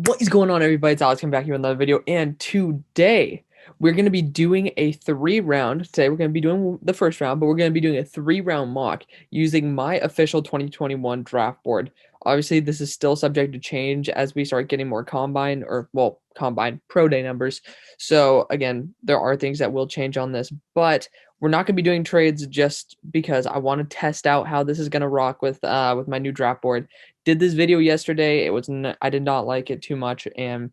What is going on, everybody? It's Alex coming back here with another video, and today we're going to be doing a 3-round. Today we're going to be doing the first round, but we're going to be doing a 3-round mock using my official 2021 draft board. Obviously, this is still subject to change as we start getting more combine pro day numbers. So again, there are things that will change on this, but we're not going to be doing trades just because I want to test out how this is going to rock with my new draft board. Did this video yesterday. I did not like it too much, and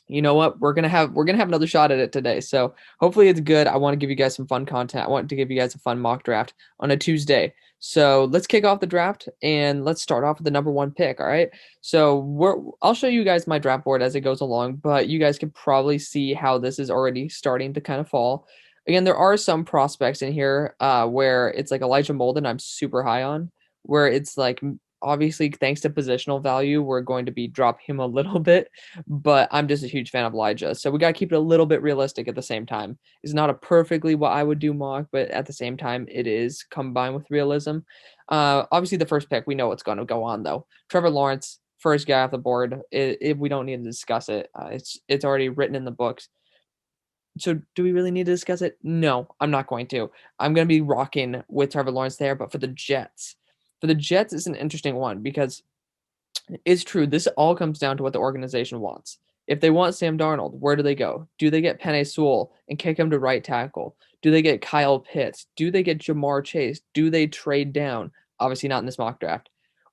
you know what? We're gonna have another shot at it today. So hopefully it's good. I want to give you guys some fun content. I want to give you guys a fun mock draft on a Tuesday. So let's kick off the draft and let's start off with the number 1 pick. All right. So I'll show you guys my draft board as it goes along, but you guys can probably see how this is already starting to kind of fall. Again, there are some prospects in here where it's like Elijah Molden, I'm super high on, where it's like obviously thanks to positional value, we're going to be dropping him a little bit, but I'm just a huge fan of Elijah. So we got to keep it a little bit realistic at the same time. It's not a perfectly what I would do mock, but at the same time, it is combined with realism. Obviously, the first pick, we know what's going to go on, though. Trevor Lawrence, first guy off the board. We don't need to discuss it. It's already written in the books. So do we really need to discuss it? No, I'm not going to. I'm going to be rocking with Trevor Lawrence there, but for the Jets. For the Jets, it's an interesting one because it's true. This all comes down to what the organization wants. If they want Sam Darnold, where do they go? Do they get Penei Sewell and kick him to right tackle? Do they get Kyle Pitts? Do they get Jamar Chase? Do they trade down? Obviously not in this mock draft.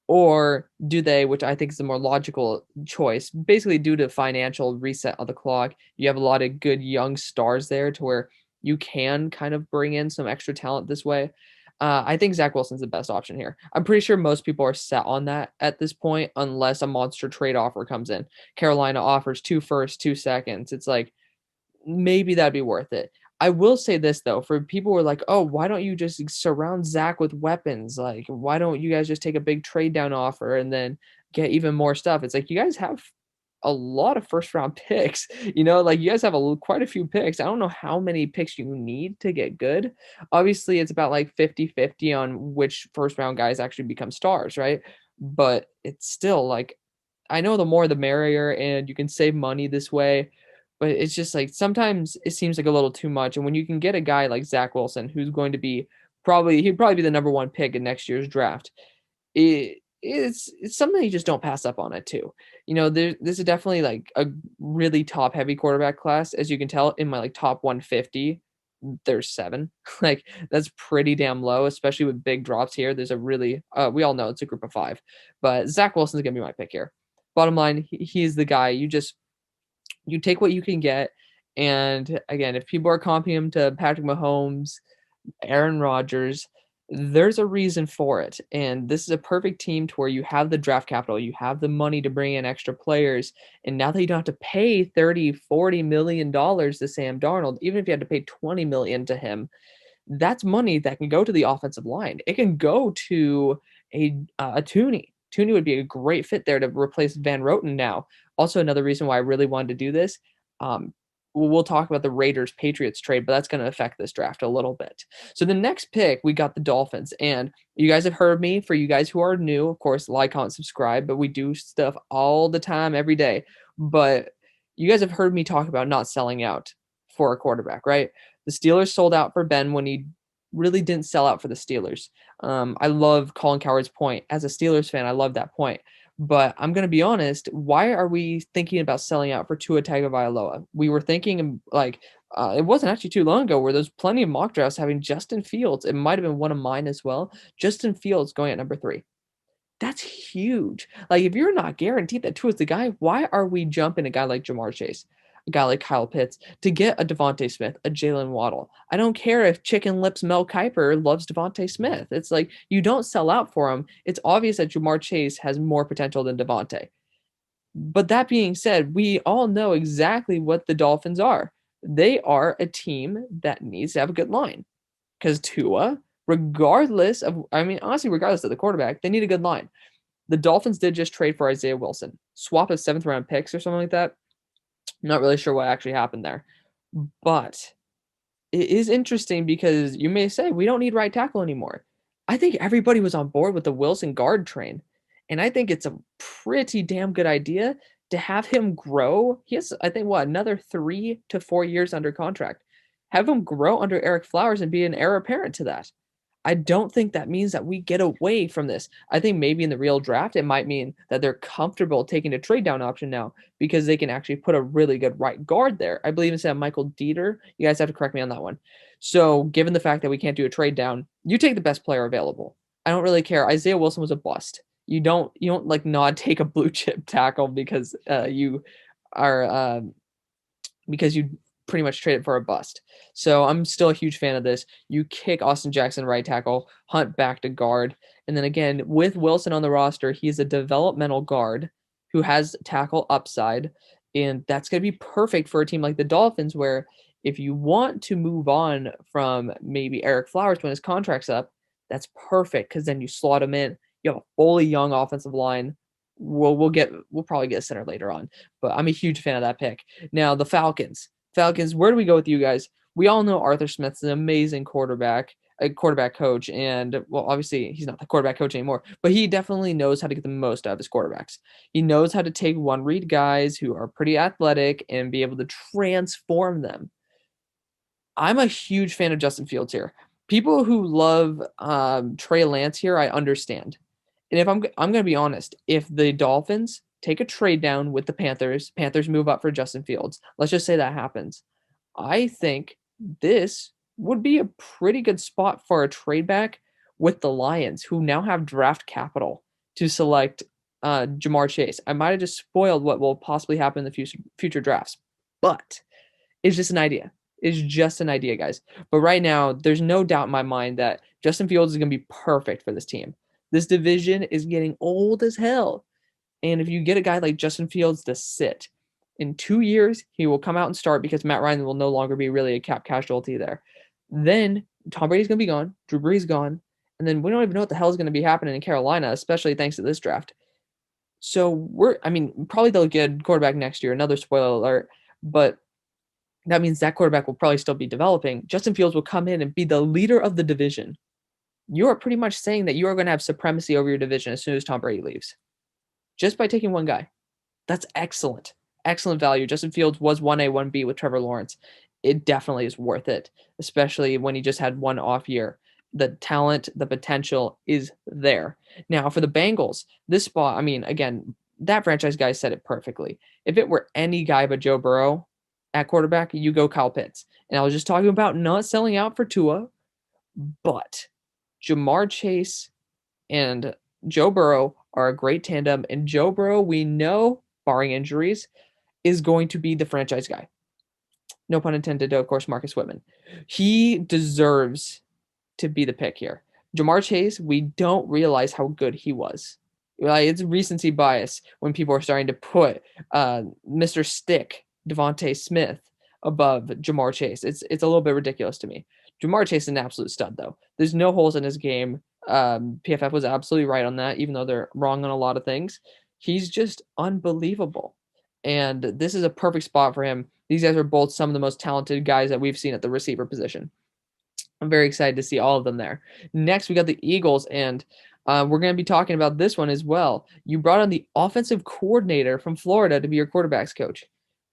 Or do they, which I think is the more logical choice, basically due to financial reset of the clock, you have a lot of good young stars there to where you can kind of bring in some extra talent this way. I think Zach Wilson's the best option here. I'm pretty sure most people are set on that at this point, unless a monster trade offer comes in. Carolina offers 2 firsts, 2 seconds. It's like maybe that'd be worth it. I will say this though, for people who are like, oh, why don't you just surround Zach with weapons? Like, why don't you guys just take a big trade down offer and then get even more stuff? It's like you guys have a lot of first round picks. Like you guys have quite a few picks. I don't know how many picks you need to get good. Obviously, it's about like 50-50 on which first round guys actually become stars, right? But it's still like I know the more the merrier, and you can save money this way. But it's just like sometimes it seems like a little too much. And when you can get a guy like Zach Wilson, who's going to be he'd probably be the number 1 pick in next year's draft, it's something you just don't pass up on it too. This is definitely like a really top heavy quarterback class. As you can tell in my like top 150, there's 7. Like that's pretty damn low, especially with big drops here. There's a really we all know it's a group of 5, but Zach Wilson's gonna be my pick here. Bottom line, he's the guy. You take what you can get. And again, if people are comping him to Patrick Mahomes, Aaron Rodgers, there's a reason for it. And this is a perfect team to where you have the draft capital, you have the money to bring in extra players. And now that you don't have to pay 30-40 million dollars to Sam Darnold, even if you had to pay 20 million to him, that's money that can go to the offensive line. It can go to a Tooney. Tooney would be a great fit there to replace Van Roten now. Also, another reason why I really wanted to do this. We'll talk about the Raiders Patriots trade, but that's going to affect this draft a little bit. So the next pick, we got the Dolphins, and you guys have heard me. For you guys who are new, of course, like, comment, subscribe, but we do stuff all the time, every day. But you guys have heard me talk about not selling out for a quarterback, right? The Steelers sold out for Ben when he really didn't sell out for the Steelers. I love Colin Cowherd's point. As a Steelers fan, I love that point. But I'm going to be honest, why are we thinking about selling out for Tua Tagovailoa? We were thinking like it wasn't actually too long ago where there's plenty of mock drafts having Justin Fields. It might have been one of mine as well. Justin Fields going at number 3. That's huge. Like if you're not guaranteed that Tua's the guy, why are we jumping a guy like Jamar Chase, a guy like Kyle Pitts to get a Devontae Smith, a Jalen Waddle? I don't care if Chicken Lips Mel Kiper loves Devontae Smith. It's like you don't sell out for him. It's obvious that Jamar Chase has more potential than Devontae. But that being said, we all know exactly what the Dolphins are. They are a team that needs to have a good line because Tua, honestly, regardless of the quarterback, they need a good line. The Dolphins did just trade for Isaiah Wilson, swap of 7th round picks or something like that. I'm not really sure what actually happened there, but it is interesting because you may say we don't need right tackle anymore. I think everybody was on board with the Wilson guard train, and I think it's a pretty damn good idea to have him grow, he has, I think, what, another 3 to 4 years under contract. Have him grow under Eric Flowers and be an heir apparent to that. I don't think that means that we get away from this. I think maybe in the real draft, it might mean that they're comfortable taking a trade down option now because they can actually put a really good right guard there. I believe instead of Michael Dieter. You guys have to correct me on that one. So, given the fact that we can't do a trade down, you take the best player available. I don't really care. Isaiah Wilson was a bust. You don't like not take a blue chip tackle because you are because you pretty much traded for a bust. So I'm still a huge fan of this. You kick Austin Jackson right tackle, Hunt back to guard, and then again with Wilson on the roster, he's a developmental guard who has tackle upside, and that's going to be perfect for a team like the Dolphins where if you want to move on from maybe Eric Flowers when his contract's up, that's perfect because then you slot him in. You have a fully young offensive line. We'll probably get a center later on, but I'm a huge fan of that pick. Now the Falcons. Where do we go with you guys? We all know Arthur Smith's an amazing a quarterback coach, and well, obviously he's not the quarterback coach anymore, but he definitely knows how to get the most out of his quarterbacks. He knows how to take one read guys who are pretty athletic and be able to transform them. I'm a huge fan of Justin Fields here. People who love Trey Lance here, I understand. And if I'm going to be honest, if the Dolphins take a trade down with the Panthers move up for Justin Fields. Let's just say that happens. I think this would be a pretty good spot for a trade back with the Lions, who now have draft capital to select Jamar Chase. I might have just spoiled what will possibly happen in the future drafts, but it's just an idea. It's just an idea, guys. But right now, there's no doubt in my mind that Justin Fields is going to be perfect for this team. This division is getting old as hell. And if you get a guy like Justin Fields to sit, in 2 years, he will come out and start because Matt Ryan will no longer be really a cap casualty there. Then Tom Brady's going to be gone. Drew Brees gone. And then we don't even know what the hell is going to be happening in Carolina, especially thanks to this draft. So probably they'll get a quarterback next year, another spoiler alert, but that means that quarterback will probably still be developing. Justin Fields will come in and be the leader of the division. You are pretty much saying that you are going to have supremacy over your division as soon as Tom Brady leaves. Just by taking one guy. That's excellent. Excellent value. Justin Fields was 1A, 1B with Trevor Lawrence. It definitely is worth it, especially when he just had one off year. The talent, the potential is there. Now, for the Bengals, this spot, again, that franchise guy said it perfectly. If it were any guy but Joe Burrow at quarterback, you go Kyle Pitts. And I was just talking about not selling out for Tua, but Jamar Chase and Joe Burrow are a great tandem, and Joe Burrow, we know, barring injuries, is going to be the franchise guy. No pun intended, of course, Marcus Whitman. He deserves to be the pick here. Jamar Chase, we don't realize how good he was. It's recency bias when people are starting to put Mr. Stick, Devontae Smith, above Jamar Chase. It's a little bit ridiculous to me. Jamar Chase is an absolute stud, though. There's no holes in his game. PFF was absolutely right on that, even though they're wrong on a lot of things. He's just unbelievable. And this is a perfect spot for him. These guys are both some of the most talented guys that we've seen at the receiver position. I'm very excited to see all of them there. Next, we got the Eagles, and we're going to be talking about this one as well. You brought on the offensive coordinator from Florida to be your quarterback's coach.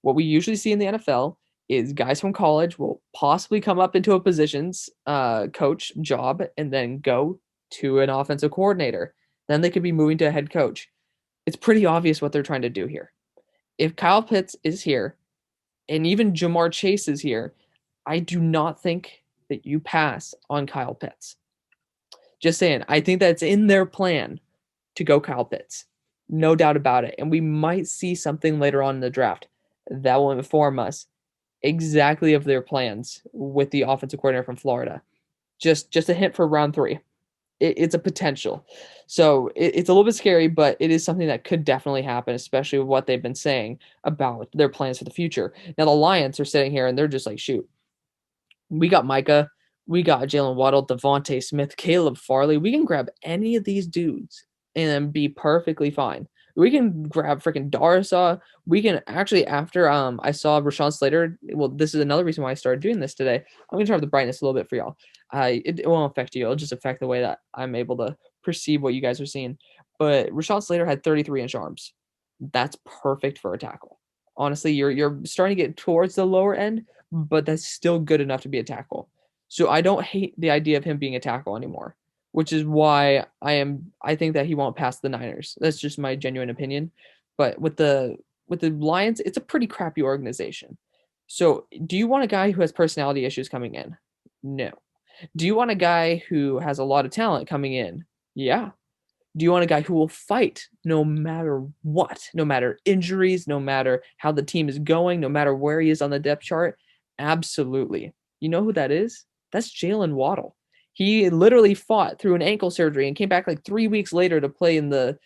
What we usually see in the NFL is guys from college will possibly come up into a positions coach job and then go to an offensive coordinator. Then they could be moving to a head coach. It's pretty obvious what they're trying to do here. If Kyle Pitts is here, and even Jamar Chase is here, I do not think that you pass on Kyle Pitts. Just saying, I think that's in their plan to go Kyle Pitts. No doubt about it. And we might see something later on in the draft that will inform us exactly of their plans with the offensive coordinator from Florida. Just a hint for round 3. It's a potential. So it's a little bit scary, but it is something that could definitely happen, especially with what they've been saying about their plans for the future. Now, the Lions are sitting here, and they're just like, shoot, we got Micah, we got Jalen Waddle, Devontae Smith, Caleb Farley. We can grab any of these dudes and be perfectly fine. We can grab freaking Darsaw. We can actually, after I saw Rashawn Slater, well, this is another reason why I started doing this today. I'm going to turn up the brightness a little bit for y'all. It won't affect you. It'll just affect the way that I'm able to perceive what you guys are seeing. But Rashawn Slater had 33-inch arms. that's perfect for a tackle. Honestly, you're starting to get towards the lower end, but that's still good enough to be a tackle. So I don't hate the idea of him being a tackle anymore, which is why I think that he won't pass the Niners. That's just my genuine opinion. But with the Lions, it's a pretty crappy organization. So, do you want a guy who has personality issues coming in? No. Do you want a guy who has a lot of talent coming in? Yeah. Do you want a guy who will fight no matter what, no matter injuries, no matter how the team is going, no matter where he is on the depth chart? Absolutely. You know who that is? That's Jalen Waddle. He literally fought through an ankle surgery and came back like 3 weeks later to play in the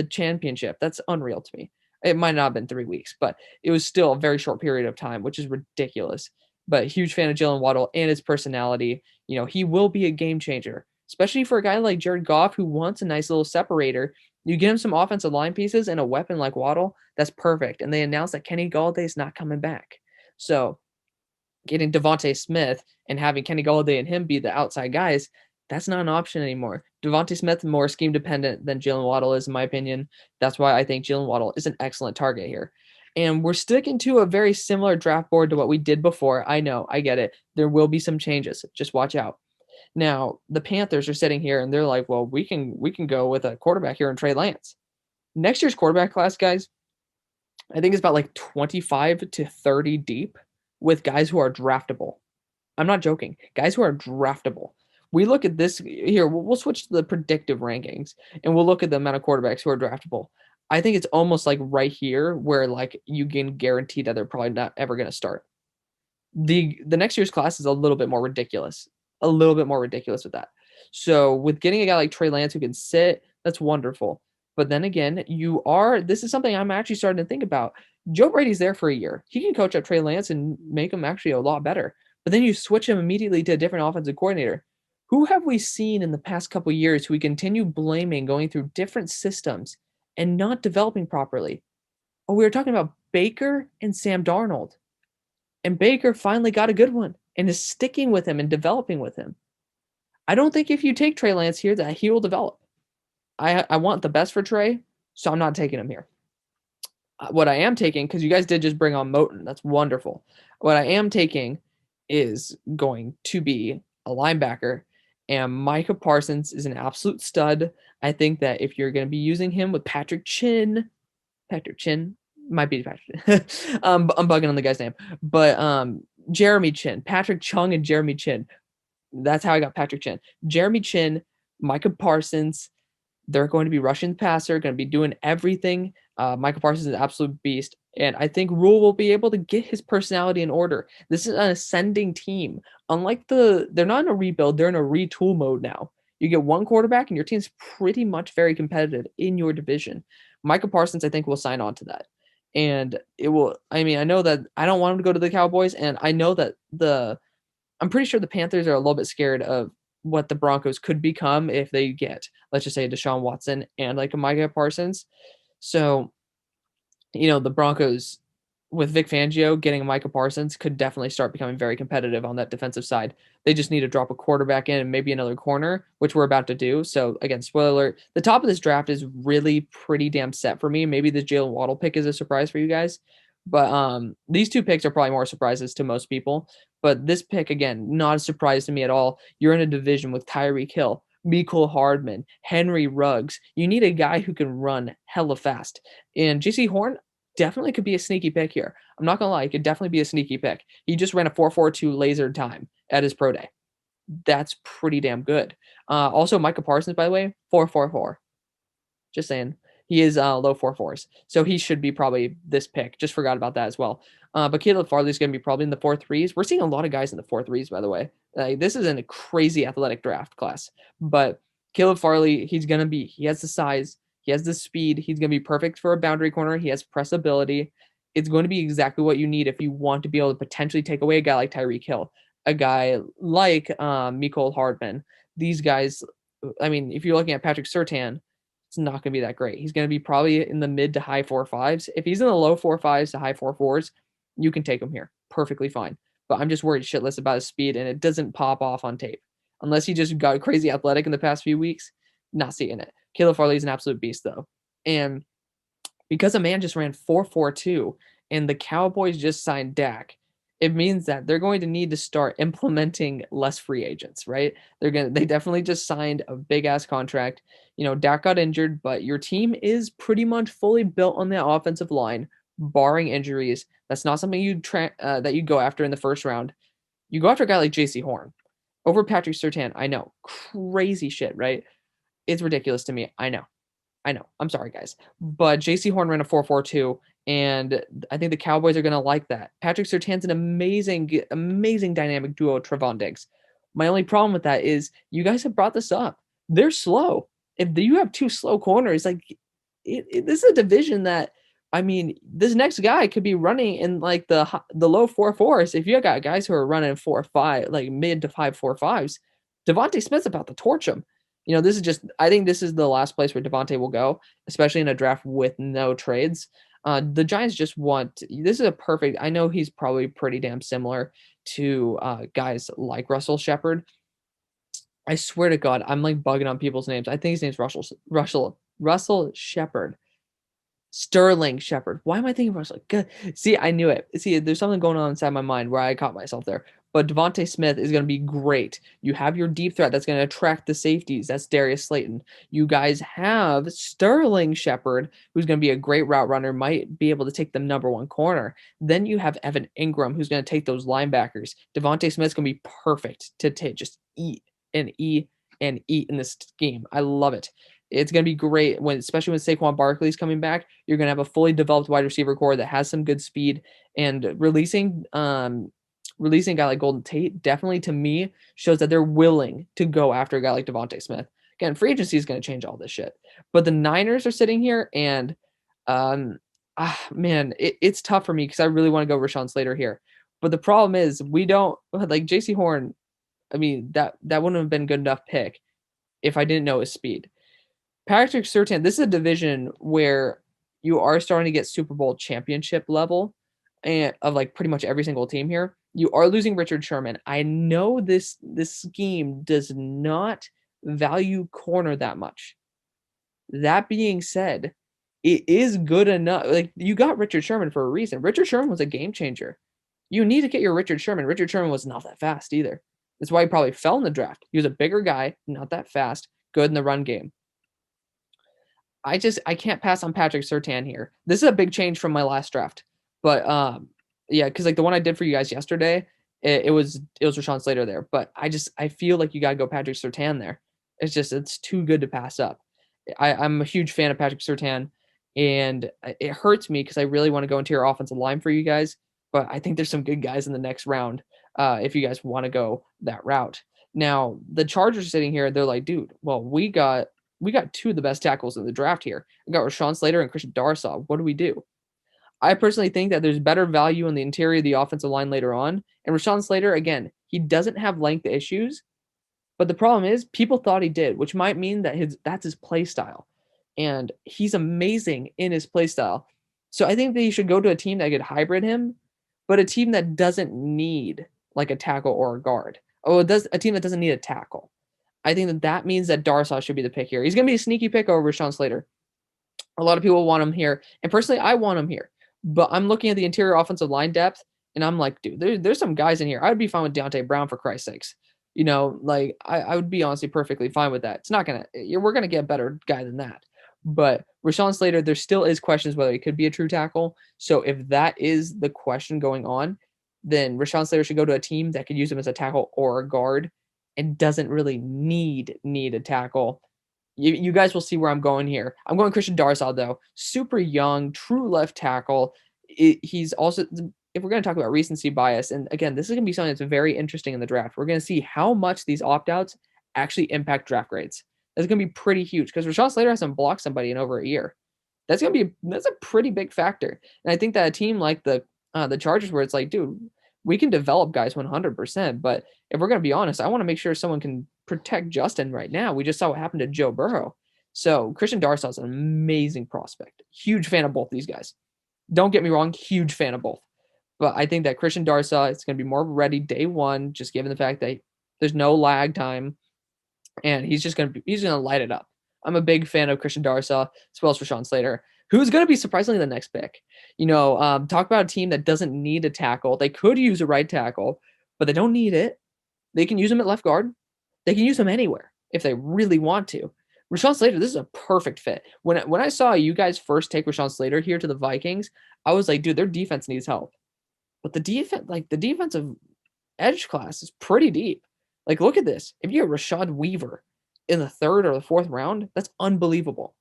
championship. That's unreal to me. It might not have been 3 weeks, but it was still a very short period of time, which is ridiculous. But huge fan of Jalen Waddle and his personality. He will be a game changer, especially for a guy like Jared Goff who wants a nice little separator. You get him some offensive line pieces and a weapon like Waddle, that's perfect. And they announced that Kenny Golladay is not coming back. So getting Devontae Smith and having Kenny Golladay and him be the outside guys, that's not an option anymore. Devontae Smith more scheme dependent than Jalen Waddle is, in my opinion. That's why I think Jalen Waddle is an excellent target here. And we're sticking to a very similar draft board to what we did before. I know, I get it. There will be some changes. Just watch out. Now, the Panthers are sitting here and they're like, well, we can go with a quarterback here in Trey Lance. Next year's quarterback class, guys, I think it's about like 25 to 30 deep with guys who are draftable. I'm not joking. Guys who are draftable. We look at this here. We'll switch to the predictive rankings and we'll look at the amount of quarterbacks who are draftable. I think it's almost like right here where like you can guarantee that they're probably not ever going to start. The next year's class is a little bit more ridiculous. A little bit more ridiculous with that. So with getting a guy like Trey Lance who can sit, that's wonderful. But then again, this is something I'm actually starting to think about. Joe Brady's there for a year. He can coach up Trey Lance and make him actually a lot better. But then you switch him immediately to a different offensive coordinator. Who have we seen in the past couple of years who we continue blaming going through different systems and not developing properly? Oh, we were talking about Baker and Sam Darnold. And Baker finally got a good one and is sticking with him and developing with him. I don't think if you take Trey Lance here that he will develop. I want the best for Trey, so I'm not taking him here. What I am taking, because you guys did just bring on Moton, that's wonderful. What I am taking is going to be a linebacker, and Micah Parsons is an absolute stud. I think that if you're going to be using him with Patrick Chin, might be Patrick. I'm bugging on the guy's name, but Jeremy Chin, Patrick Chung, and Jeremy Chin. That's how I got Patrick Chin. Jeremy Chin, Micah Parsons. They're going to be rushing the passer, going to be doing everything. Micah Parsons is an absolute beast, and I think Rule will be able to get his personality in order. This is an ascending team. Unlike they're not in a rebuild; they're in a retool mode now. You get one quarterback, and your team's pretty much very competitive in your division. Micah Parsons, I think, will sign on to that. And it will, I mean, I know that I don't want him to go to the Cowboys, and I know that I'm pretty sure the Panthers are a little bit scared of what the Broncos could become if they get, let's just say, Deshaun Watson and like a Micah Parsons. So, the Broncos with Vic Fangio getting Micah Parsons could definitely start becoming very competitive on that defensive side. They just need to drop a quarterback in and maybe another corner, which we're about to do. So again, spoiler alert, the top of this draft is really pretty damn set for me. Maybe the Jalen Waddle pick is a surprise for you guys. But these two picks are probably more surprises to most people. But this pick, again, not a surprise to me at all. You're in a division with Tyreek Hill, Mecole Hardman, Henry Ruggs. You need a guy who can run hella fast. And JC Horn definitely could be a sneaky pick here. I'm not going to lie. It could definitely be a sneaky pick. He just ran a 4.42 laser time at his pro day. That's pretty damn good. Also, Micah Parsons, by the way, 4.44. Just saying. He is low 4.4s. So he should be probably this pick. Just forgot about that as well. But Caleb Farley is going to be probably in the 4.3s. We're seeing a lot of guys in the 4.3s, by the way. This isn't a crazy athletic draft class. But Caleb Farley, he has the size. He has the speed. He's going to be perfect for a boundary corner. He has press ability. It's going to be exactly what you need if you want to be able to potentially take away a guy like Tyreek Hill, a guy like Mecole Hardman. These guys, I mean, if you're looking at Patrick Surtain, it's not going to be that great. He's going to be probably in the mid to high 4.5s. If he's in the low 4.5s to high 4.4s, you can take him here. Perfectly fine. But I'm just worried shitless about his speed, and it doesn't pop off on tape. Unless he just got crazy athletic in the past few weeks, not seeing it. Caleb Farley is an absolute beast, though. And because a man just ran 4.42 and the Cowboys just signed Dak, it means that they're going to need to start implementing less free agents, right? They definitely just signed a big ass contract. Dak got injured, but your team is pretty much fully built on the offensive line, barring injuries. That's not something that you go after in the first round. You go after a guy like JC Horn over Patrick Surtain. I know, crazy shit, right? It's ridiculous to me. I know. I'm sorry, guys. But JC Horn ran a 4.42, and I think the Cowboys are going to like that. Patrick Surtain's an amazing, amazing dynamic duo with Trevon Diggs. My only problem with that is you guys have brought this up. They're slow. If you have two slow corners, like this is a division that, I mean, this next guy could be running in like the low 4.4s. If you got guys who are running 4.5, like mid to 5.45s, Devontae Smith's about to torch them. I think this is the last place where Devontae will go, especially in a draft with no trades. The Giants just this is a perfect, I know he's probably pretty damn similar to guys like Russell Shepard. I swear to God, I'm like bugging on people's names. I think his name's Russell Shepard. Sterling Shepard. Why am I thinking Russell? Good. See, I knew it. See, there's something going on inside my mind where I caught myself there. But Devontae Smith is going to be great. You have your deep threat that's going to attract the safeties. That's Darius Slayton. You guys have Sterling Shepard, who's going to be a great route runner, might be able to take the number one corner. Then you have Evan Ingram, who's going to take those linebackers. Devontae Smith's going to be perfect to just eat and eat and eat in this game. I love it. It's going to be great especially when Saquon Barkley's coming back. You're going to have a fully developed wide receiver core that has some good speed, and releasing a guy like Golden Tate definitely, to me, shows that they're willing to go after a guy like Devontae Smith. Again, free agency is going to change all this shit. But the Niners are sitting here, and man, it's tough for me because I really want to go Rashawn Slater here. But the problem is we don't like JC Horn. I mean, that wouldn't have been good enough pick if I didn't know his speed. Patrick Surtain, this is a division where you are starting to get Super Bowl championship level and of like pretty much every single team here. You are losing Richard Sherman. I know this scheme does not value corner that much. That being said, it is good enough. Like, you got Richard Sherman for a reason. Richard Sherman was a game changer. You need to get your Richard Sherman. Richard Sherman was not that fast either. That's why he probably fell in the draft. He was a bigger guy, not that fast, good in the run game. I can't pass on Patrick Surtain here. This is a big change from my last draft. But yeah, because like the one I did for you guys yesterday, it was Rashawn Slater there. But I feel like you gotta go Patrick Surtain there. It's too good to pass up. I'm a huge fan of Patrick Surtain, and it hurts me because I really want to go into your offensive line for you guys. But I think there's some good guys in the next round if you guys want to go that route. Now, the Chargers are sitting here, they're like, dude, well, we got two of the best tackles in the draft here. We got Rashawn Slater and Christian Darrisaw. What do we do? I personally think that there's better value in the interior of the offensive line later on. And Rashawn Slater, again, he doesn't have length issues. But the problem is people thought he did, which might mean that that's his play style. And he's amazing in his play style. So I think that you should go to a team that could hybrid him, but a team that doesn't need like a tackle or a guard. Oh, a team that doesn't need a tackle. I think that means that Darrisaw should be the pick here. He's going to be a sneaky pick over Rashawn Slater. A lot of people want him here. And personally, I want him here. But I'm looking at the interior offensive line depth, and I'm like, dude, there's some guys in here. I would be fine with Deontay Brown, for Christ's sakes. Like I would be honestly perfectly fine with that. It's not going to – we're going to get a better guy than that. But Rashawn Slater, there still is questions whether he could be a true tackle. So if that is the question going on, then Rashawn Slater should go to a team that could use him as a tackle or a guard and doesn't really need a tackle. You guys will see where I'm going here. I'm going Christian Darrisaw, though. Super young, true left tackle. He's also, if we're going to talk about recency bias, and again, this is going to be something that's very interesting in the draft. We're going to see how much these opt-outs actually impact draft grades. That's going to be pretty huge because Rashawn Slater hasn't blocked somebody in over a year. That's a pretty big factor. And I think that a team like the Chargers, where it's like, dude, we can develop guys 100%, but if we're going to be honest, I want to make sure someone can protect Justin right now. We just saw what happened to Joe Burrow. So Christian Darrisaw is an amazing prospect. Huge fan of both these guys. Don't get me wrong, huge fan of both. But I think that Christian Darrisaw is going to be more ready day one, just given the fact that there's no lag time, and he's going to light it up. I'm a big fan of Christian Darrisaw as well as Rashawn Slater. who's going to be surprisingly the next pick. Talk about a team that doesn't need a tackle. They could use a right tackle, but they don't need it. They can use him at left guard. They can use him anywhere if they really want to. Rashawn Slater, this is a perfect fit. When I saw you guys first take Rashawn Slater here to the Vikings, I was like, dude, their defense needs help. But the defensive edge class is pretty deep. Like, look at this. If you have Rashad Weaver in the third or the fourth round, that's unbelievable.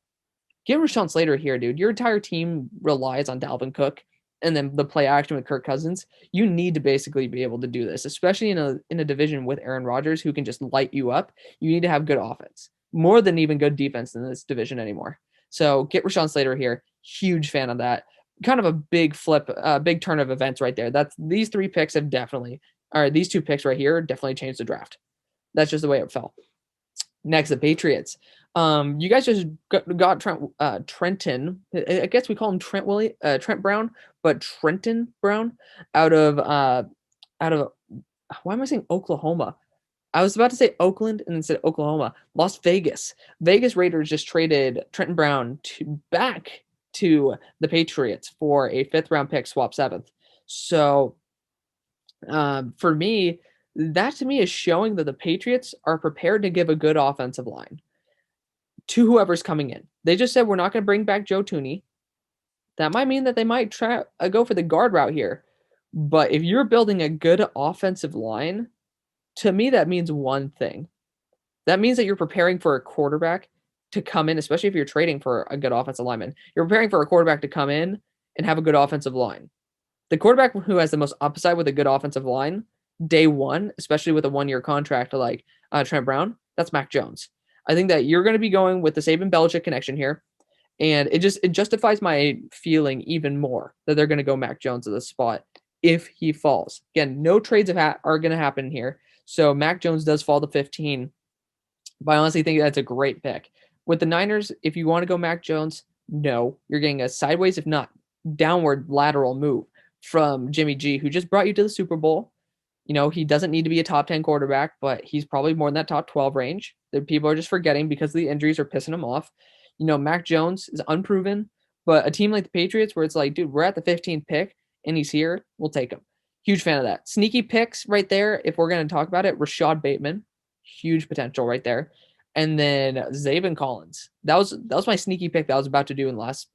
Get Rashawn Slater here, dude. Your entire team relies on Dalvin Cook and then the play action with Kirk Cousins. You need to basically be able to do this, especially in a division with Aaron Rodgers who can just light you up. You need to have good offense, more than even good defense in this division anymore. So get Rashawn Slater here. Huge fan of that. Kind of a big flip, big turn of events right there. These two picks right here definitely changed the draft. That's just the way it fell. Next, the Patriots. You guys just got Trenton. I guess we call him Trent Brown, but Trenton Brown out of why am I saying Oklahoma? I was about to say Oakland and then said Oklahoma. Las Vegas. Vegas Raiders just traded Trenton Brown back to the Patriots for a 5th round pick, swap 7th. So for me, that to me is showing that the Patriots are prepared to give a good offensive line to whoever's coming in. They just said we're not going to bring back Joe Thuney. That might mean that they might try go for the guard route here. But if you're building a good offensive line, to me that means one thing. That means that you're preparing for a quarterback to come in, especially if you're trading for a good offensive lineman. You're preparing for a quarterback to come in and have a good offensive line. The quarterback who has the most upside with a good offensive line day one, especially with a 1-year contract like Trent Brown, that's Mac Jones. I think that you're going to be going with the Saban Belichick connection here, and it justifies my feeling even more that they're going to go Mac Jones at this spot if he falls. Again, no trades are going to happen here, so Mac Jones does fall to 15, but I honestly think that's a great pick. With the Niners, if you want to go Mac Jones, no, you're getting a sideways, if not downward lateral move from Jimmy G, who just brought you to the Super Bowl. He doesn't need to be a top 10 quarterback, but he's probably more in that top 12 range that people are just forgetting because the injuries are pissing him off. Mac Jones is unproven, but a team like the Patriots where it's like, dude, we're at the 15th pick and he's here, we'll take him. Huge fan of that. Sneaky picks right there. If we're going to talk about it, Rashad Bateman, huge potential right there. And then Zaven Collins. That was my sneaky pick that I was about to do in last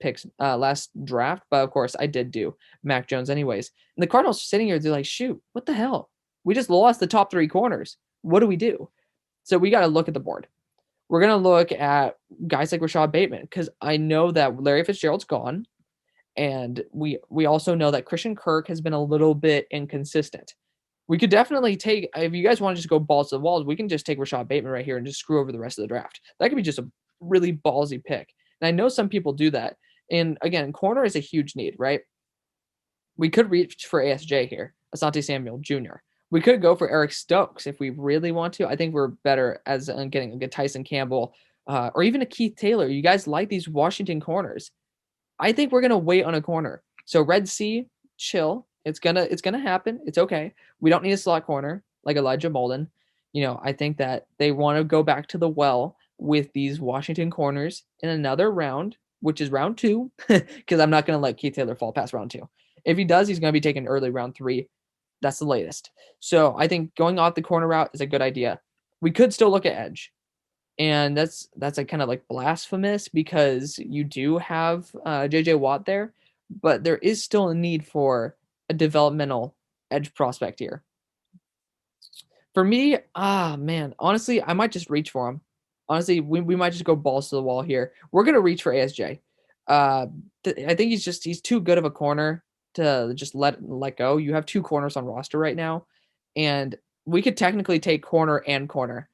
draft, but of course I did do Mac Jones anyways. And the Cardinals are sitting here, they're like, shoot, what the hell? We just lost the top 3 corners. What do we do? So we got to look at the board. We're going to look at guys like Rashad Bateman because I know that Larry Fitzgerald's gone. And we also know that Christian Kirk has been a little bit inconsistent. We could definitely take, if you guys want to just go balls to the walls, we can just take Rashad Bateman right here and just screw over the rest of the draft. That could be just a really ballsy pick. And I know some people do that. And again, corner is a huge need, right? We could reach for ASJ here, Asante Samuel Jr. We could go for Eric Stokes if we really want to. I think we're better as getting a good Tyson Campbell or even a Keith Taylor. You guys like these Washington corners. I think we're going to wait on a corner. So Red Sea, chill. It's gonna happen. It's okay. We don't need a slot corner like Elijah Molden. I think that they want to go back to the well with these Washington corners in another round, which is round 2, because I'm not going to let Keith Taylor fall past round 2. If he does, he's going to be taken early round 3. That's the latest. So I think going off the corner route is a good idea. We could still look at edge. And that's like kind of like blasphemous because you do have JJ Watt there, but there is still a need for a developmental edge prospect here. For me, man, honestly, I might just reach for him. Honestly, we might just go balls to the wall here. We're going to reach for ASJ. I think he's too good of a corner to just let go. You have 2 corners on roster right now, and we could technically take corner and corner.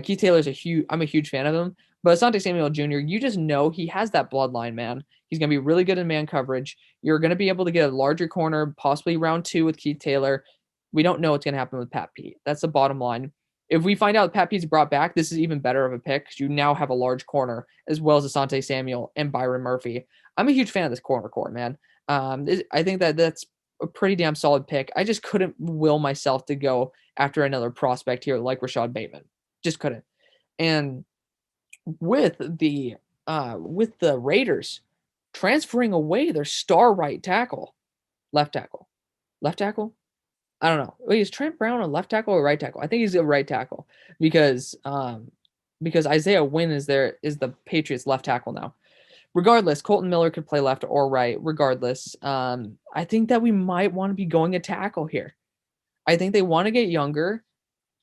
Keith Taylor's I'm a huge fan of him, but Asante Samuel Jr., you just know he has that bloodline, man. He's going to be really good in man coverage. You're going to be able to get a larger corner, possibly round 2 with Keith Taylor. We don't know what's going to happen with Pat Pete. That's the bottom line. If we find out Pat Pete's brought back, this is even better of a pick because you now have a large corner as well as Asante Samuel and Byron Murphy. I'm a huge fan of this corner core, man. I think that's a pretty damn solid pick. I just couldn't will myself to go after another prospect here like Rashad Bateman. Just couldn't. And with the Raiders, transferring away their star right tackle, left tackle, left tackle. I don't know. Wait, is Trent Brown a left tackle or right tackle? I think he's a right tackle because Isaiah Wynn is the Patriots left tackle now. Regardless, Colton Miller could play left or right. Regardless, I think that we might want to be going a tackle here. I think they want to get younger.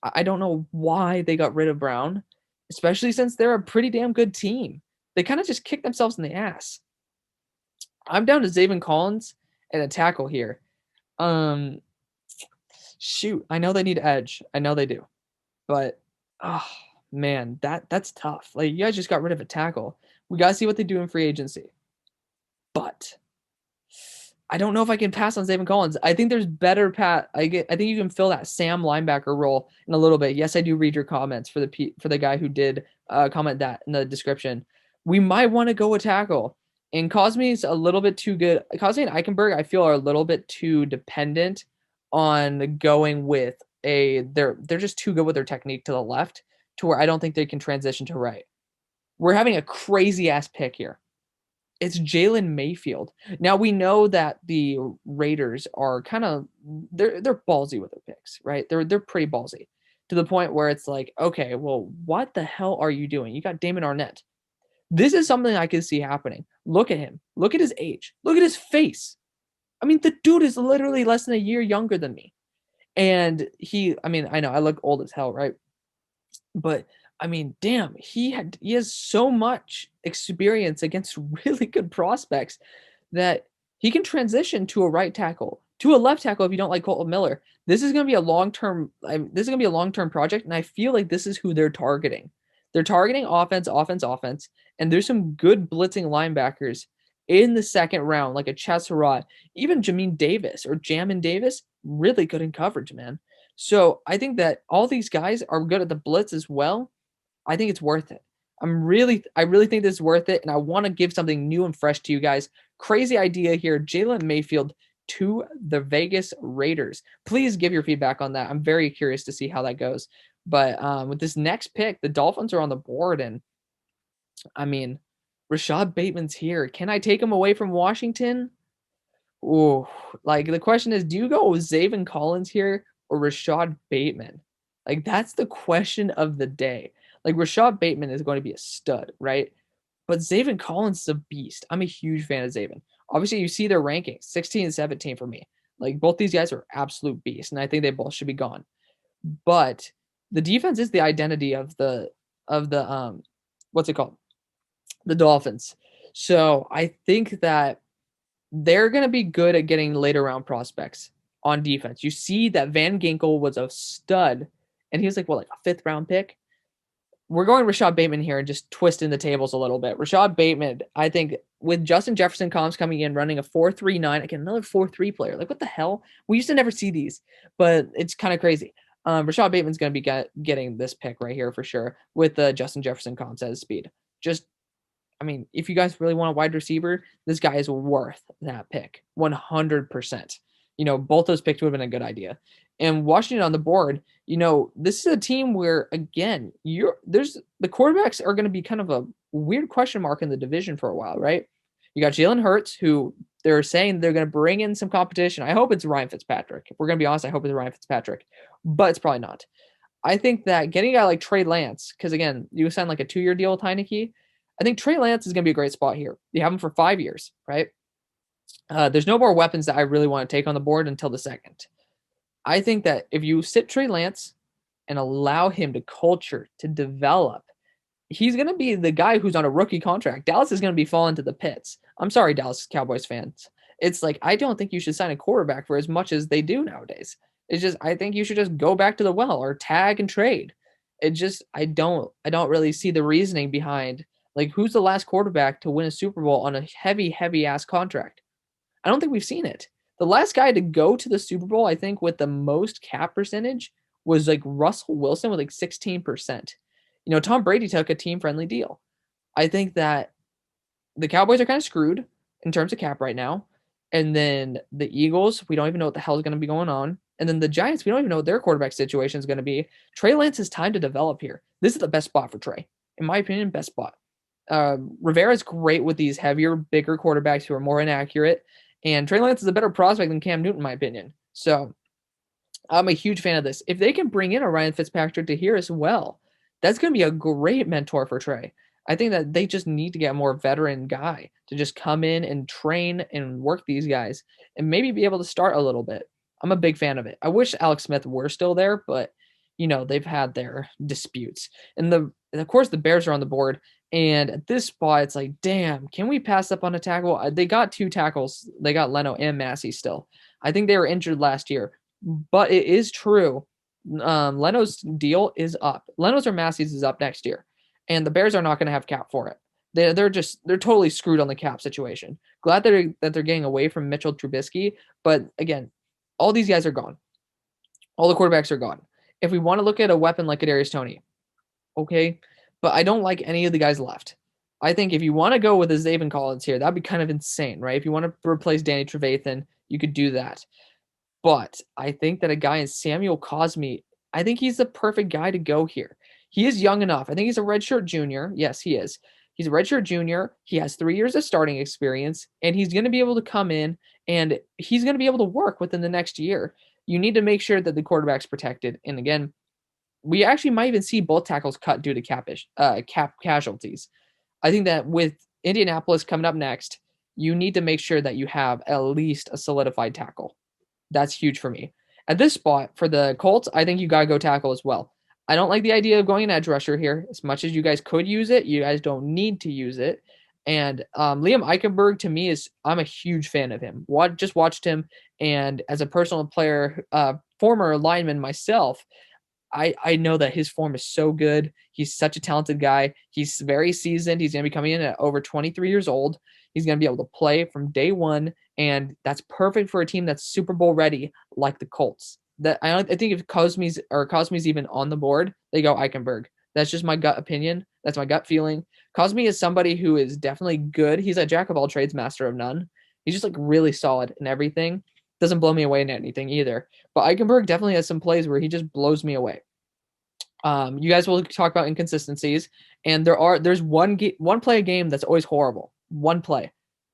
I don't know why they got rid of Brown, especially since they're a pretty damn good team. They kind of just kicked themselves in the ass. I'm down to Zaven Collins and a tackle here. Shoot, I know they need edge. I know they do. But oh man, that's tough. Like you guys just got rid of a tackle. We gotta see what they do in free agency. But I don't know if I can pass on Zaven Collins. I think there's better I think you can fill that Sam linebacker role in a little bit. Yes, I do read your comments for the guy who did comment that in the description. We might want to go a tackle. And Cosme is a little bit too good. Cosme and Eichenberg, I feel, are a little bit too dependent on going with they're just too good with their technique to the left to where I don't think they can transition to right. We're having a crazy ass pick here. It's Jalen Mayfield. Now we know that the Raiders are kind of they're ballsy with their picks, right? They're pretty ballsy to the point where it's like, okay, well, what the hell are you doing? You got Damon Arnett. This is something I can see happening. Look at him. Look at his age. Look at his face. I mean, the dude is literally less than a year younger than me. And I know I look old as hell, right? But I mean, damn, he has so much experience against really good prospects that he can transition to a right tackle, to a left tackle if you don't like Colton Miller. This is going to be a long-term project, and I feel like this is who they're targeting. They're targeting offense, and there's some good blitzing linebackers in the second round, like a Chaz Surratt, even Jamin Davis or Jamin Davis, really good in coverage, man. So I think that all these guys are good at the blitz as well. I think it's worth it. I really think this is worth it, and I want to give something new and fresh to you guys. Crazy idea here, Jalen Mayfield to the Vegas Raiders. Please give your feedback on that. I'm very curious to see how that goes. But with this next pick, the Dolphins are on the board, and I mean, Rashad Bateman's here. Can I take him away from Washington? Ooh, like the question is, do you go with Zaven Collins here or Rashad Bateman? Like that's the question of the day. Like Rashad Bateman is going to be a stud, right? But Zaven Collins is a beast. I'm a huge fan of Zaven. Obviously, you see their rankings, 16 and 17 for me. Like both these guys are absolute beasts, and I think they both should be gone. But the defense is the identity of the what's it called? The Dolphins. So I think that they're going to be good at getting later round prospects on defense. You see that Van Ginkel was a stud, and he was like, what, like a fifth round pick? We're going Rashad Bateman here and just twisting the tables a little bit. Rashad Bateman, I think, with Justin Jefferson Combs coming in, running a 4.39, again, another 4.3 player. Like, what the hell? We used to never see these, but it's kind of crazy. Rashad Bateman's going to be getting this pick right here for sure with Justin Jefferson Combs at his speed. I mean, if you guys really want a wide receiver, this guy is worth that pick, 100%. Both those picks would have been a good idea. And Washington on the board, this is a team where, again, the quarterbacks are going to be kind of a weird question mark in the division for a while, right? You got Jalen Hurts, who they're saying they're going to bring in some competition. I hope it's Ryan Fitzpatrick. If we're going to be honest, I hope it's Ryan Fitzpatrick, but it's probably not. I think that getting a guy like Trey Lance, because again, you sign like a 2-year deal with Heineke, I think Trey Lance is going to be a great spot here. You have him for 5 years, right? There's no more weapons that I really want to take on the board until the second. I think that if you sit Trey Lance and allow him to culture, to develop, he's going to be the guy who's on a rookie contract. Dallas is going to be falling to the pits. I'm sorry, Dallas Cowboys fans. It's like, I don't think you should sign a quarterback for as much as they do nowadays. It's just, I think you should just go back to the well or tag and trade. I don't really see the reasoning behind, like, who's the last quarterback to win a Super Bowl on a heavy ass contract? I don't think we've seen it. The last guy to go to the Super Bowl, I think, with the most cap percentage was like Russell Wilson with like 16%. Tom Brady took a team-friendly deal. I think that the Cowboys are kind of screwed in terms of cap right now. And then the Eagles, we don't even know what the hell is going to be going on. And then the Giants, we don't even know what their quarterback situation is going to be. Trey Lance has time to develop here. This is the best spot for Trey. In my opinion, best spot. Rivera's great with these heavier, bigger quarterbacks who are more inaccurate, and Trey Lance is a better prospect than Cam Newton, in my opinion. So I'm a huge fan of this. If they can bring in a Ryan Fitzpatrick to here as well, that's going to be a great mentor for Trey. I think that they just need to get a more veteran guy to just come in and train and work these guys and maybe be able to start a little bit. I'm a big fan of it. I wish Alex Smith were still there, but they've had their disputes. And of course the Bears are on the board. And at this spot, it's like, damn, can we pass up on a tackle? They got 2 tackles. They got Leno and Massey still. I think they were injured last year. But it is true. Leno's deal is up. Leno's or Massey's is up next year. And the Bears are not going to have cap for it. They're totally screwed on the cap situation. Glad that they're getting away from Mitchell Trubisky. But again, all these guys are gone. All the quarterbacks are gone. If we want to look at a weapon like Kadarius Toney, okay. But I don't like any of the guys left. I think if you want to go with a Zaven Collins here, that'd be kind of insane, right? If you want to replace Danny Trevathan, you could do that. But I think that a guy in Samuel Cosmi, I think he's the perfect guy to go here. He is young enough. I think he's a redshirt junior. Yes, he is. He's a redshirt junior. He has 3 years of starting experience, and he's going to be able to come in, and he's going to be able to work within the next year. You need to make sure that the quarterback's protected. And again, we actually might even see both tackles cut due to cap casualties. I think that with Indianapolis coming up next, you need to make sure that you have at least a solidified tackle. That's huge for me. At this spot, for the Colts, I think you got to go tackle as well. I don't like the idea of going an edge rusher here. As much as you guys could use it, you guys don't need to use it. And Liam Eichenberg, to me, I'm a huge fan of him. Just watched him, and as a personal player, former lineman myself, I know that his form is so good. He's such a talented guy. He's very seasoned. He's going to be coming in at over 23 years old. He's going to be able to play from day one, and that's perfect for a team that's Super Bowl ready like the Colts. I think if Cosmi's even on the board, they go Eichenberg. That's just my gut opinion. That's my gut feeling. Cosmi is somebody who is definitely good. He's a jack of all trades, master of none. He's just like really solid in everything. Doesn't blow me away in anything either. But Eichenberg definitely has some plays where he just blows me away. You guys will talk about inconsistencies, and there's one play a game that's always horrible. One play.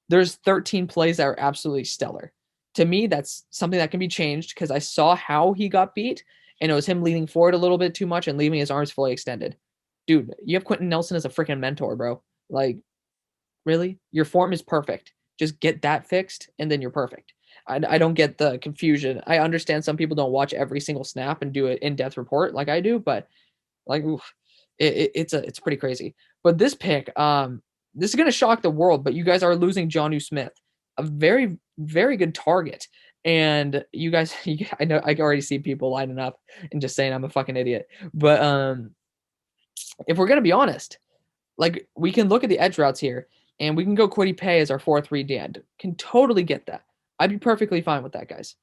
There's 13 plays that are absolutely stellar. To me, that's something that can be changed because I saw how he got beat, and it was him leaning forward a little bit too much and leaving his arms fully extended. Dude, you have Quentin Nelson as a freaking mentor, bro. Like, really? Your form is perfect. Just get that fixed, and then you're perfect. I don't get the confusion. I understand some people don't watch every single snap and do an in-depth report like I do, but like, oof, it's pretty crazy. But this pick, this is going to shock the world, but you guys are losing Jonnu Smith, a very, very good target. And you guys, I know I can already see people lining up and just saying I'm a fucking idiot. But if we're going to be honest, like we can look at the edge routes here and we can go Kwity Paye as our 4-3 end. Can totally get that. I'd be perfectly fine with that, guys.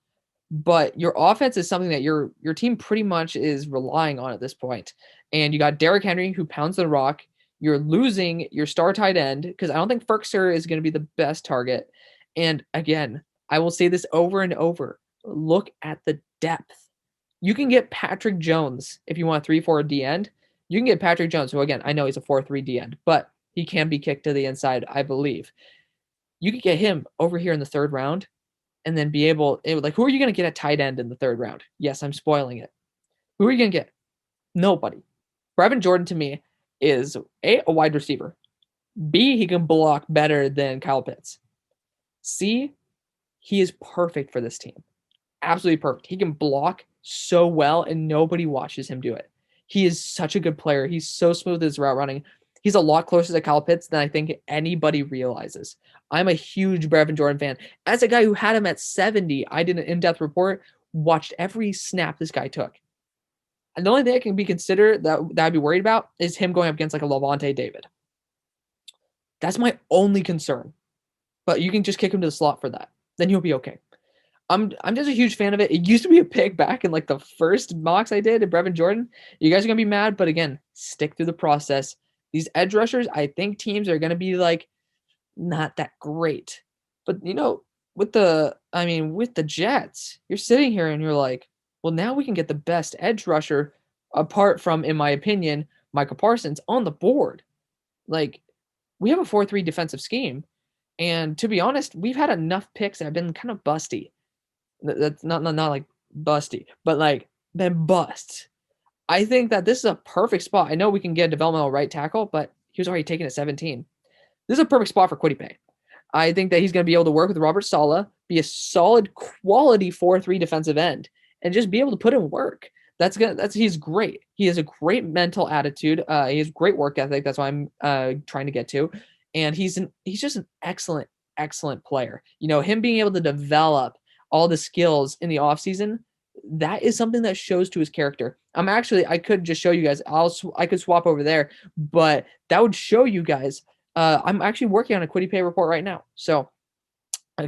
But your offense is something that your team pretty much is relying on at this point. And you got Derrick Henry who pounds the rock. You're losing your star tight end because I don't think Ferkser is going to be the best target. And again, I will say this over and over. Look at the depth. You can get Patrick Jones if you want a 3-4 D end. You can get Patrick Jones, who again, I know he's a 4-3 D end, but he can be kicked to the inside, I believe. You could get him over here in the 3rd round and then be able, like, who are you going to get at tight end in the 3rd round? Yes, I'm spoiling it. Who are you going to get? Nobody. Brevin Jordan to me is A, a wide receiver. B, he can block better than Kyle Pitts. C, he is perfect for this team. Absolutely perfect. He can block so well and nobody watches him do it. He is such a good player. He's so smooth with his route running. He's a lot closer to Kyle Pitts than I think anybody realizes. I'm a huge Brevin Jordan fan. As a guy who had him at 70, I did an in-depth report, watched every snap this guy took. And the only thing I can be considered that I'd be worried about is him going up against like a Lavonte David. That's my only concern. But you can just kick him to the slot for that. Then you'll be okay. I'm just a huge fan of it. It used to be a pick back in like the first mocks I did at Brevin Jordan. You guys are going to be mad, but again, stick through the process. These edge rushers, I think teams are going to be like not that great. But with the Jets, you're sitting here and you're like, well, now we can get the best edge rusher apart from, in my opinion, Michael Parsons on the board. Like, we have a 4-3 defensive scheme. And to be honest, we've had enough picks that have been kind of busty. That's not like busty, but like been bust. I think that this is a perfect spot. I know we can get a developmental right tackle, but he was already taken at 17. This is a perfect spot for Kwity Paye. I think that he's going to be able to work with Robert Saleh, be a solid quality 4-3 defensive end, and just be able to put in work. He's great. He has a great mental attitude. He has great work ethic. That's what I'm trying to get to. And he's just an excellent player. You know, him being able to develop all the skills in the offseason, that is something that shows to his character. I could just show you guys. I could swap over there, but that would show you guys. I'm actually working on a Kwity Paye report right now, so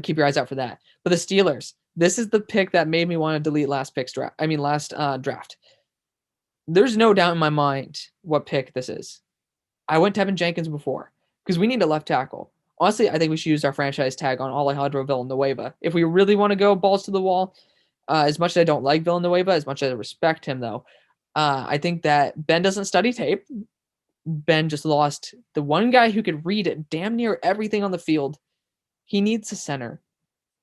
keep your eyes out for that. But the Steelers, this is the pick that made me want to delete last draft. There's no doubt in my mind what pick this is. I went Tevin Jenkins before because we need a left tackle. Honestly, I think we should use our franchise tag on Alejandro Villanueva if we really want to go balls to the wall. As much as I don't like Villanueva, as much as I respect him, though, I think that Ben doesn't study tape. Ben just lost the one guy who could read damn near everything on the field. He needs a center,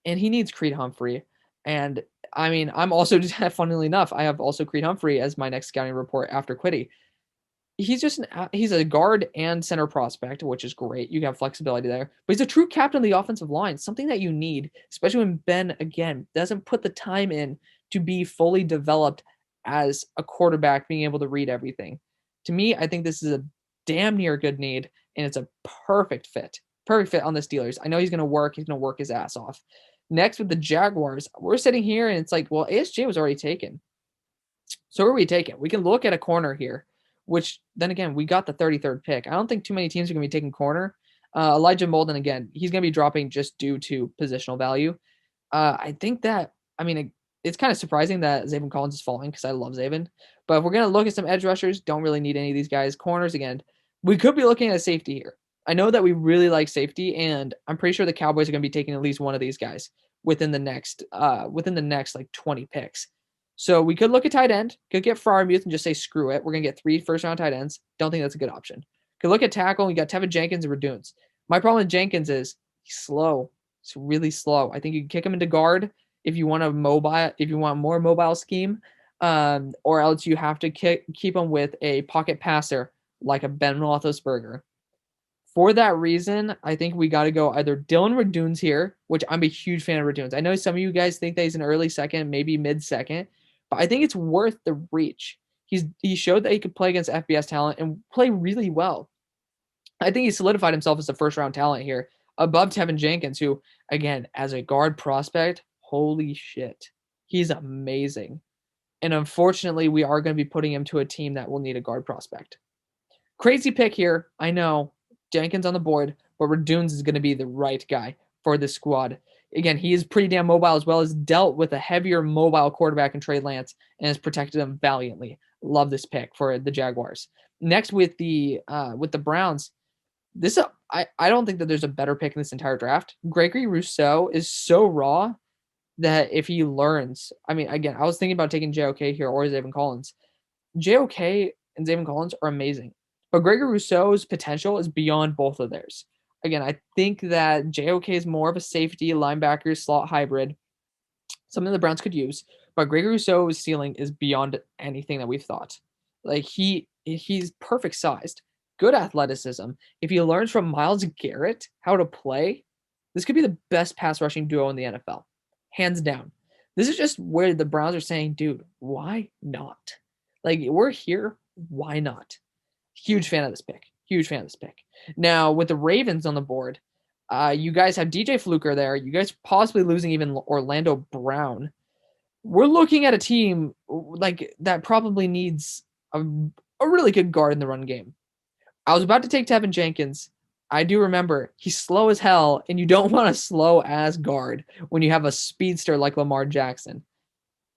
and he needs Creed Humphrey. And I mean, I'm also, funnily enough, I have also Creed Humphrey as my next scouting report after Kwity. He's a guard and center prospect, which is great. You have flexibility there, but he's a true captain of the offensive line, something that you need, especially when Ben, again, doesn't put the time in to be fully developed as a quarterback, being able to read everything. To me, I think this is a damn near good need, and it's a perfect fit on the Steelers. I know he's going to work his ass off. Next, with the Jaguars, we're sitting here, and it's like, well, ASJ was already taken. So who are we taking? We can look at a corner here, which then again, we got the 33rd pick. I don't think too many teams are going to be taking corner. Elijah Molden, again, he's going to be dropping just due to positional value. I think that, I mean, it's kind of surprising that Zaven Collins is falling because I love Zaven. But if we're going to look at some edge rushers, don't really need any of these guys. Corners, again, we could be looking at a safety here. I know that we really like safety, and I'm pretty sure the Cowboys are going to be taking at least one of these guys within the next like 20 picks. So we could look at tight end, could get Freiermuth and just say, screw it. We're going to get 3 first-round tight ends. Don't think that's a good option. Could look at tackle, and we got Tevin Jenkins and Raduns. My problem with Jenkins is he's slow. It's really slow. I think you can kick him into guard if you want more mobile scheme, or else you have to keep him with a pocket passer like a Ben Roethlisberger. For that reason, I think we got to go either Dylan Raduns here, which I'm a huge fan of Raduns. I know some of you guys think that he's an early second, maybe mid-second, but I think it's worth the reach. He showed that he could play against FBS talent and play really well. I think he solidified himself as a first-round talent here, above Tevin Jenkins, who, again, as a guard prospect, holy shit, he's amazing. And unfortunately, we are going to be putting him to a team that will need a guard prospect. Crazy pick here, I know. Jenkins on the board, but Raduns is going to be the right guy for this squad. Again, he is pretty damn mobile, as well as dealt with a heavier mobile quarterback in Trey Lance and has protected him valiantly. Love this pick for the Jaguars. Next, with the Browns, I don't think that there's a better pick in this entire draft. Gregory Rousseau is so raw that if he learns, I mean, again, I was thinking about taking JOK here or Zaven Collins. JOK and Zaven Collins are amazing, but Gregory Rousseau's potential is beyond both of theirs. Again, I think that JOK is more of a safety linebacker slot hybrid, something the Browns could use, but Gregory Rousseau's ceiling is beyond anything that we've thought. Like he's perfect sized, good athleticism. If he learns from Myles Garrett how to play, this could be the best pass rushing duo in the NFL, hands down. This is just where the Browns are saying, dude, why not? Like, we're here, why not? Huge fan of this pick. Now, with the Ravens on the board, you guys have DJ Fluker there. You guys possibly losing even Orlando Brown. We're looking at a team like that probably needs a really good guard in the run game. I was about to take Tevin Jenkins. I do remember he's slow as hell, and you don't want a slow-ass guard when you have a speedster like Lamar Jackson.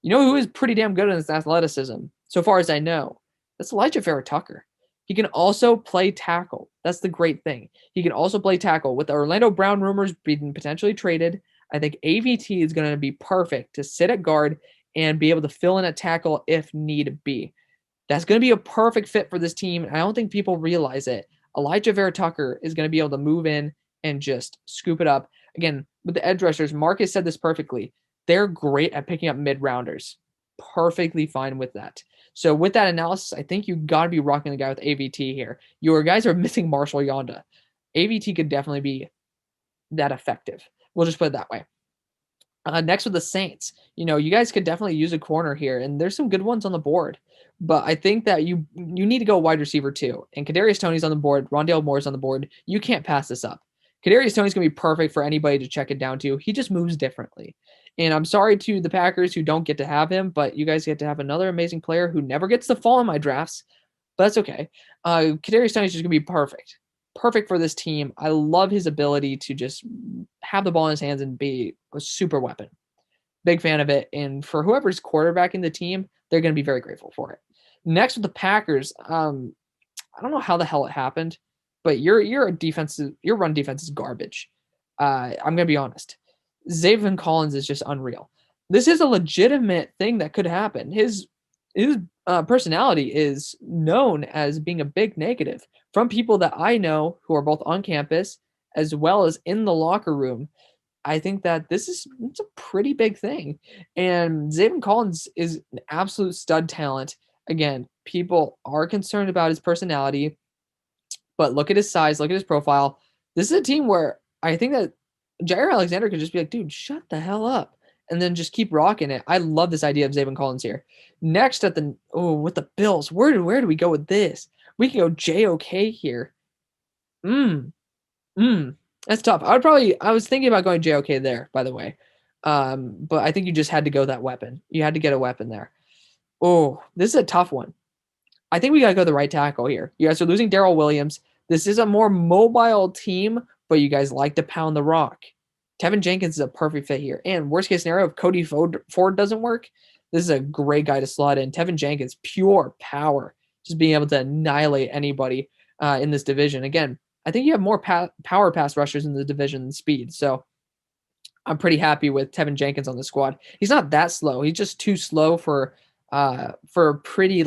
You know who is pretty damn good in his athleticism, so far as I know? That's Elijah Vera-Tucker. He can also play tackle. That's the great thing. He can also play tackle. With the Orlando Brown rumors being potentially traded, I think AVT is going to be perfect to sit at guard and be able to fill in at tackle if need be. That's going to be a perfect fit for this team. I don't think people realize it. Elijah Vera-Tucker is going to be able to move in and just scoop it up. Again, with the edge rushers, Marcus said this perfectly. They're great at picking up mid-rounders. Perfectly fine with that. So with that analysis, I think you got to be rocking the guy with AVT here. Your guys are missing Marshall Yonda. AVT could definitely be that effective. We'll just put it that way. Next with the Saints, you guys could definitely use a corner here, and there's some good ones on the board. But I think that you need to go wide receiver too. And Kadarius Toney's on the board, Rondale Moore's on the board. You can't pass this up. Kadarius Toney's gonna be perfect for anybody to check it down to. He just moves differently. And I'm sorry to the Packers who don't get to have him, but you guys get to have another amazing player who never gets to fall in my drafts. But that's okay. Kadarius Toney's just gonna be perfect. Perfect for this team. I love his ability to just have the ball in his hands and be a super weapon. Big fan of it. And for whoever's quarterbacking the team, they're going to be very grateful for it. Next with the Packers, I don't know how the hell it happened, but your run defense is garbage. I'm going to be honest. Zaven Collins is just unreal. This is a legitimate thing that could happen. His personality is known as being a big negative from people that I know who are both on campus as well as in the locker room. I think that it's a pretty big thing. And Zaven Collins is an absolute stud talent. Again, people are concerned about his personality, but look at his size, look at his profile. This is a team where I think that Jair Alexander could just be like, dude, shut the hell up. And then just keep rocking it. I love this idea of Zaven Collins here. Next with the Bills, where do we go with this? We can go JOK here. That's tough. I was thinking about going JOK there, by the way. But I think you just had to go that weapon. You had to get a weapon there. Oh, this is a tough one. I think we got to go the right tackle here. You guys are losing Darrell Williams. This is a more mobile team, but you guys like to pound the rock. Tevin Jenkins is a perfect fit here. And worst case scenario, if Cody Ford doesn't work, this is a great guy to slot in. Tevin Jenkins, pure power, just being able to annihilate anybody in this division. Again, I think you have more power pass rushers in the division than speed. So I'm pretty happy with Tevin Jenkins on the squad. He's not that slow. He's just too slow for pretty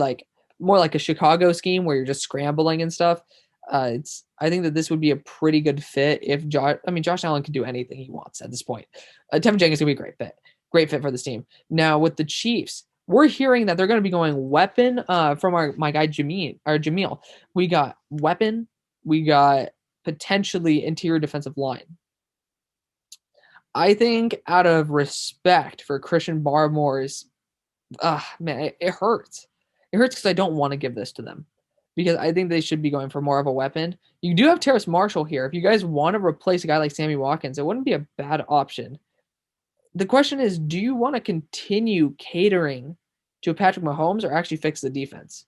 more like a Chicago scheme where you're just scrambling and stuff. I think that this would be a pretty good fit if Josh Allen can do anything he wants at this point. Tevin Jenkins would be a great fit for this team. Now with the Chiefs, we're hearing that they're going to be going weapon from my guy Jameel. We got weapon. We got potentially interior defensive line. I think out of respect for Christian Barmore's, man, it hurts. It hurts because I don't want to give this to them because I think they should be going for more of a weapon. You do have Terrace Marshall here. If you guys want to replace a guy like Sammy Watkins, it wouldn't be a bad option. The question is, do you want to continue catering to Patrick Mahomes or actually fix the defense?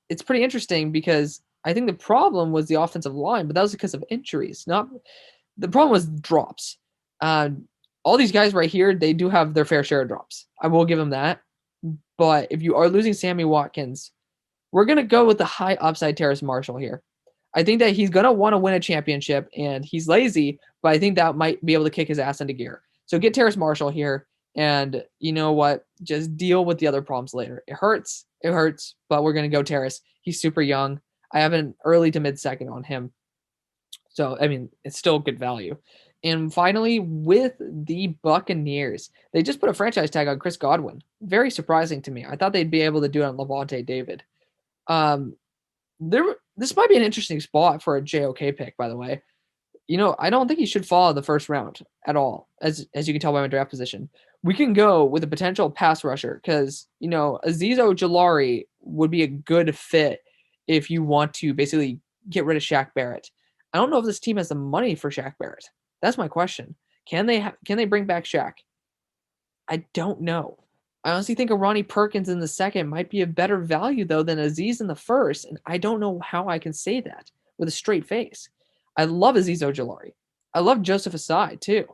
It's pretty interesting because I think the problem was the offensive line, but that was because of injuries. The problem was drops. All these guys right here, they do have their fair share of drops. I will give them that. But if you are losing Sammy Watkins, we're going to go with the high upside Terrace Marshall here. I think that he's going to want to win a championship, and he's lazy, but I think that might be able to kick his ass into gear. So get Terrace Marshall here, and you know what? Just deal with the other problems later. It hurts, but we're going to go Terrace. He's super young. I have an early to mid-second on him. So, it's still good value. And finally, with the Buccaneers, they just put a franchise tag on Chris Godwin. Very surprising to me. I thought they'd be able to do it on Levante David. This might be an interesting spot for a JOK pick, by the way. I don't think he should fall in the first round at all, as you can tell by my draft position. We can go with a potential pass rusher because, Azeez Ojulari would be a good fit if you want to basically get rid of Shaq Barrett. I don't know if this team has the money for Shaq Barrett. That's my question. Can they bring back Shaq? I don't know. I honestly think a Ronnie Perkins in the second might be a better value, though, than Azeez in the first, and I don't know how I can say that with a straight face. I love Azeez Ojulari. I love Joseph Asai, too.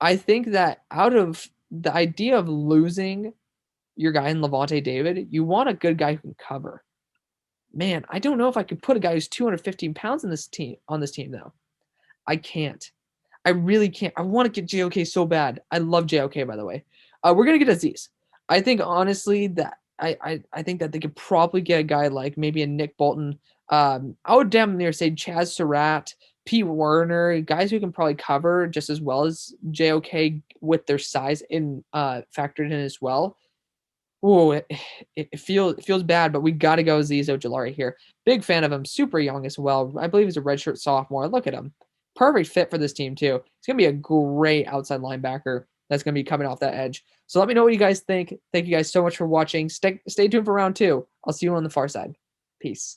I think that out of the idea of losing your guy in Levante David, you want a good guy who can cover. Man, I don't know if I could put a guy who's 215 pounds on this team, though. I can't. I really can't. I want to get JOK so bad. I love JOK, by the way. We're going to get Azeez. I think, honestly, that I think that they could probably get a guy like maybe a Nick Bolton. I would damn near say Chaz Surratt, Pete Werner, guys who can probably cover just as well as JOK with their size in factored in as well. Ooh, it feels bad, but we got to go Azeez Ojulari here. Big fan of him, super young as well. I believe he's a redshirt sophomore. Look at him. Perfect fit for this team, too. He's going to be a great outside linebacker that's going to be coming off that edge. So let me know what you guys think. Thank you guys so much for watching. Stay tuned for round two. I'll see you on the far side. Peace.